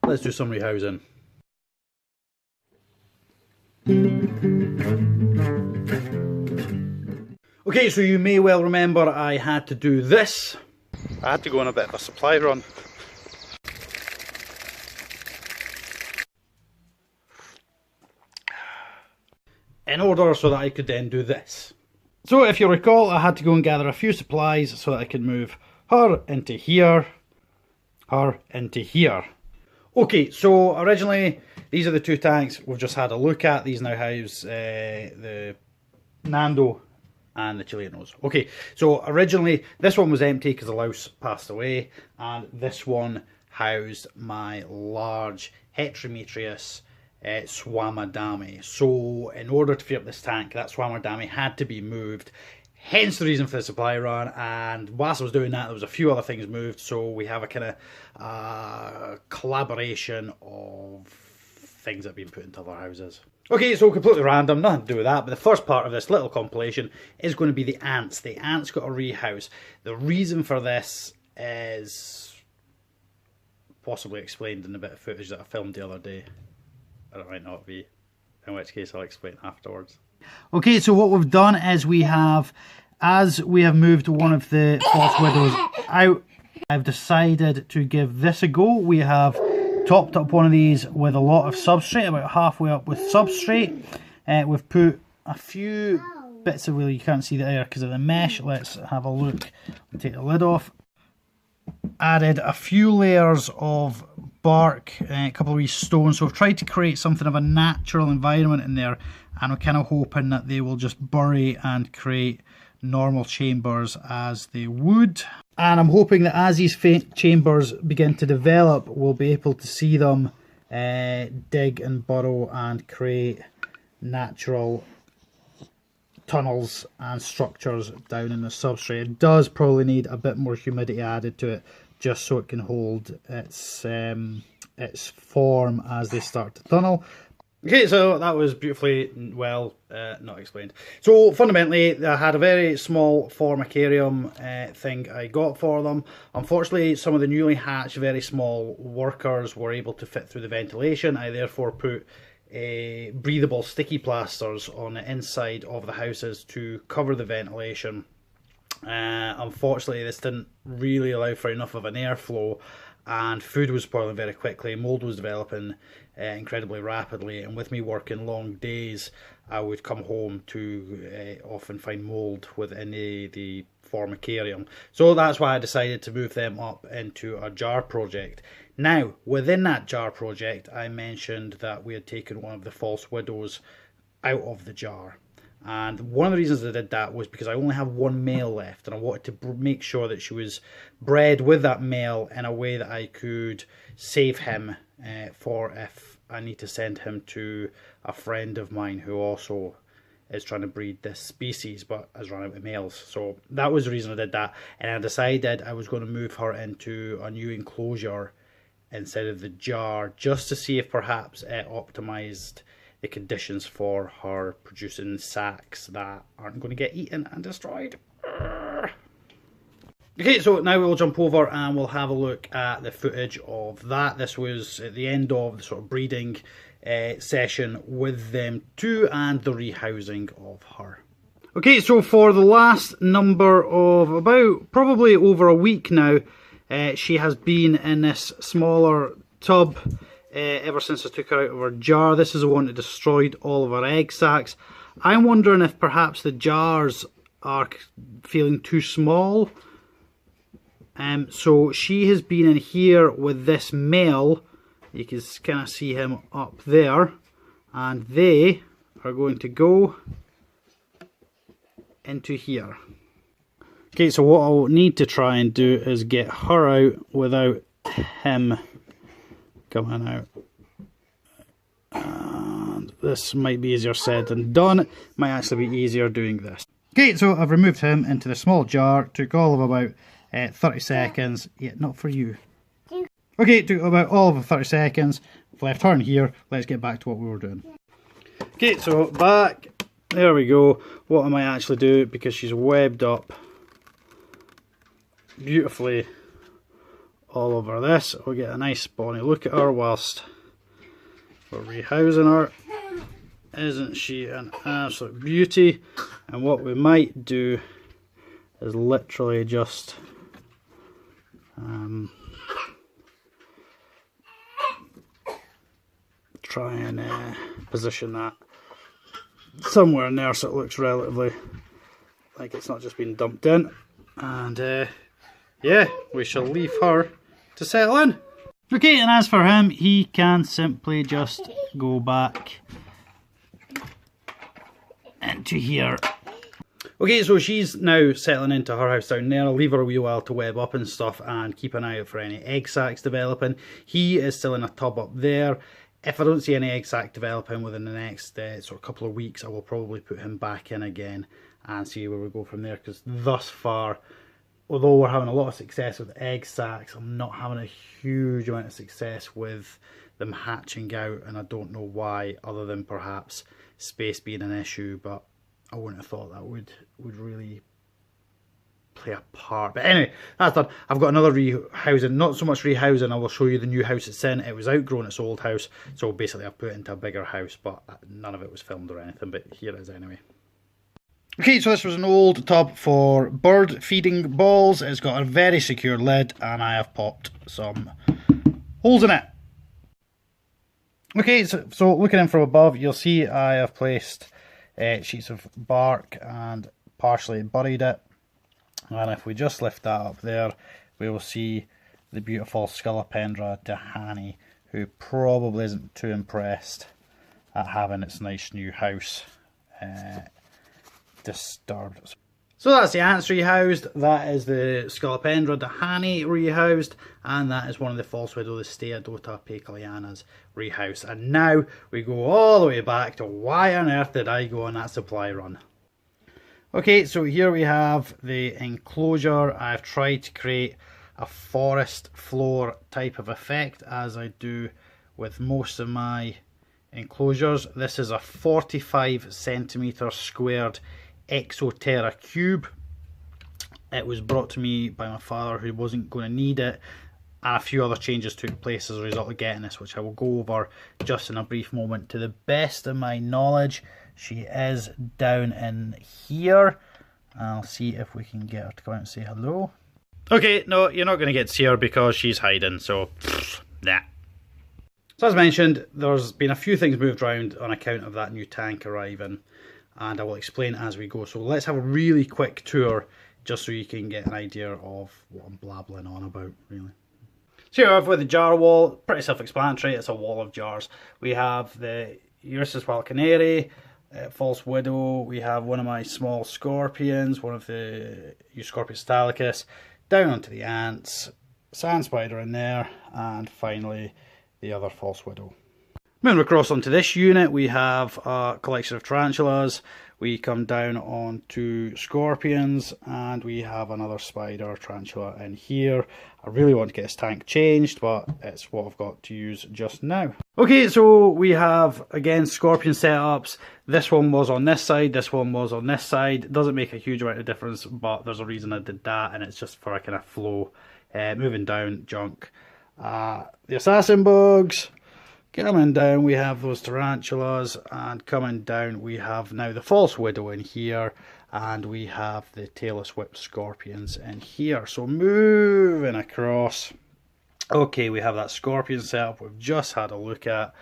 let's do some rehousing. Okay, so you may well remember I had to do this. I had to go on a bit of a supply run. In order so that I could then do this. So if you recall, I had to go and gather a few supplies so that I could move her into here, her into here. Okay, so originally these are the two tanks we've just had a look at. These now house the Nando and the Chileanos. Okay, so originally this one was empty because the louse passed away, and this one housed my large Heterometrius Swamadame. So in order to fill up this tank, that Swamadame had to be moved, hence the reason for the supply run. And whilst I was doing that, there was a few other things moved, so we have a kind of collaboration of things that have been put into other houses. Okay, so completely random, nothing to do with that, but the first part of this little compilation is going to be the ants. The ants got a rehouse. The reason for this is possibly explained in a bit of footage that I filmed the other day. Or it might not be, in which case I'll explain afterwards. Okay, so what we've done is as we have moved one of the false widows out, I've decided to give this a go. We have topped up one of these with a lot of substrate, about halfway up with substrate. We've put a few bits of, well, you can't see the air because of the mesh. Let's have a look. We'll take the lid off. Added a few layers of bark, a couple of wee stones, so we've tried to create something of a natural environment in there, and we're kind of hoping that they will just bury and create normal chambers as they would. And I'm hoping that as these chambers begin to develop, we'll be able to see them dig and burrow and create natural tunnels and structures down in the substrate. It does probably need a bit more humidity added to it, just so it can hold its form as they start to tunnel. Okay, so that was beautifully well not explained. So fundamentally, I had a very small formicarium thing I got for them. Unfortunately, some of the newly hatched, very small workers were able to fit through the ventilation. I therefore put breathable sticky plasters on the inside of the houses to cover the ventilation. Unfortunately, this didn't really allow for enough of an airflow, and food was spoiling very quickly. Mold was developing incredibly rapidly, and with me working long days, I would come home to often find mold within the formicarium. So that's why I decided to move them up into a jar project. Now, within that jar project, I mentioned that we had taken one of the false widows out of the jar. And one of the reasons I did that was because I only have one male left, and I wanted to make sure that she was bred with that male in a way that I could save him for if I need to send him to a friend of mine who also is trying to breed this species but has run out of males. So that was the reason I did that, and I decided I was going to move her into a new enclosure instead of the jar, just to see if perhaps it optimized the conditions for her producing sacks that aren't going to get eaten and destroyed. Okay, so now we'll jump over and we'll have a look at the footage of that. This was at the end of the sort of breeding session with them too, and the rehousing of her. Okay, so for the last number of about probably over a week now, she has been in this smaller tub ever since I took her out of her jar. This is the one that destroyed all of her egg sacs. I'm wondering if perhaps the jars are feeling too small. So she has been in here with this male. You can kind of see him up there, and they are going to go into here. Okay, so what I'll need to try and do is get her out without him coming out. And this might be easier said than done. It might actually be easier doing this. Okay, so I've removed him into the small jar. Took all of about 30 seconds. Yeah, not for you. Okay, took about all of 30 seconds. I've left her in here. Let's get back to what we were doing. Okay, so back. There we go. What I might actually do, because she's webbed up beautifully all over this. We'll get a nice bonny look at her whilst we're rehousing her. Isn't she an absolute beauty? And what we might do is literally just try and position that somewhere in there so it looks relatively like it's not just been dumped in. And yeah, we shall leave her to settle in. Okay, and as for him, he can simply just go back into here. Okay, so she's now settling into her house down there. I'll leave her a wee while to web up and stuff and keep an eye out for any egg sacs developing. He is still in a tub up there. If I don't see any egg sac developing within the next sort of couple of weeks, I will probably put him back in again and see where we go from there, because thus far, although we're having a lot of success with egg sacs, I'm not having a huge amount of success with them hatching out, and I don't know why, other than perhaps space being an issue, but I wouldn't have thought that would really play a part. But anyway, that's done. I've got another rehousing, not so much rehousing, I will show you the new house it's in. It was outgrown its old house, so basically I've put it into a bigger house, but none of it was filmed or anything, but here it is anyway. Okay, so this was an old tub for bird feeding balls. It's got a very secure lid, and I have popped some holes in it. Okay, so looking in from above, you'll see I have placed sheets of bark and partially buried it. And if we just lift that up there, we will see the beautiful Scolopendra dahani, who probably isn't too impressed at having its nice new house disturbed. So that's the ants rehoused, that is the Scolopendra dahani rehoused, and that is one of the false widow, the Steatodota pecalianas rehoused. And now we go all the way back to why on earth did I go on that supply run. Okay, so here we have the enclosure. I've tried to create a forest floor type of effect, as I do with most of my enclosures. This is a 45 centimeter squared Exoterra cube. It was brought to me by my father, who wasn't going to need it, and a few other changes took place as a result of getting this, which I will go over just in a brief moment. To the best of my knowledge, she is down in here. I'll see if we can get her to come out and say hello. Okay, no, you're not going to get to see her because she's hiding, so nah. So as mentioned, there's been a few things moved around on account of that new tank arriving, and I will explain as we go. So let's have a really quick tour, just so you can get an idea of what I'm blabbling on about, really. So here we have with the jar wall, pretty self-explanatory, it's a wall of jars. We have the Ursus Falconeri, false widow, we have one of my small scorpions, one of the Euscorpius italicus, down onto the ants, sand spider in there, and finally the other false widow. Moving across onto this unit, we have a collection of tarantulas, we come down onto scorpions, and we have another spider tarantula in here. I really want to get this tank changed, but it's what I've got to use just now. Okay, so we have, again, scorpion setups. This one was on this side, this one was on this side. It doesn't make a huge amount of difference, but there's a reason I did that, and it's just for a kind of flow. Moving down, junk. The assassin bugs. Coming down, we have those tarantulas, and coming down, we have now the false widow in here, and we have the tailless whipped scorpions in here. So moving across. Okay, we have that scorpion setup we've just had a look at.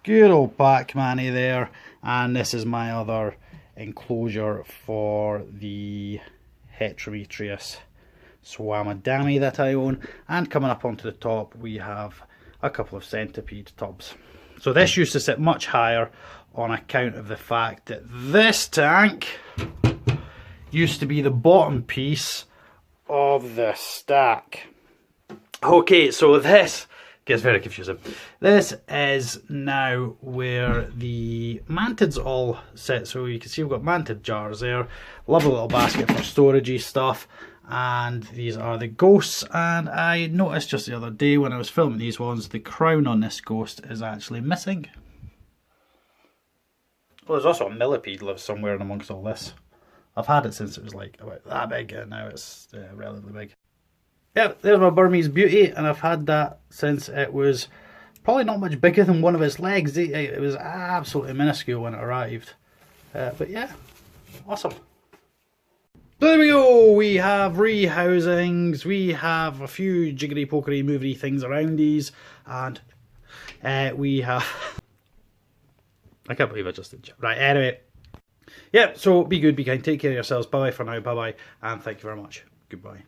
Good old Pac-Man-y there, and this is my other enclosure for the Heterometrius Swamadami that I own. And coming up onto the top, we have a couple of centipede tubs. So this used to sit much higher on account of the fact that this tank used to be the bottom piece of the stack. Okay, so this gets very confusing. This is now where the mantids all sit. So you can see we've got mantid jars there, lovely little basket for storagey stuff. And these are the ghosts, and I noticed just the other day when I was filming these ones, the crown on this ghost is actually missing. Well, there's also a millipede lives somewhere in amongst all this. I've had it since it was like about that big, and now it's relatively big. Yep, there's my Burmese beauty, and I've had that since it was probably not much bigger than one of its legs. It was absolutely minuscule when it arrived. But yeah, awesome. So there we go, we have rehousings, we have a few jiggery pokery movery things around these, and we have... I can't believe I just did. Right, anyway. Yeah, so be good, be kind, take care of yourselves, bye bye for now, bye bye, and thank you very much. Goodbye.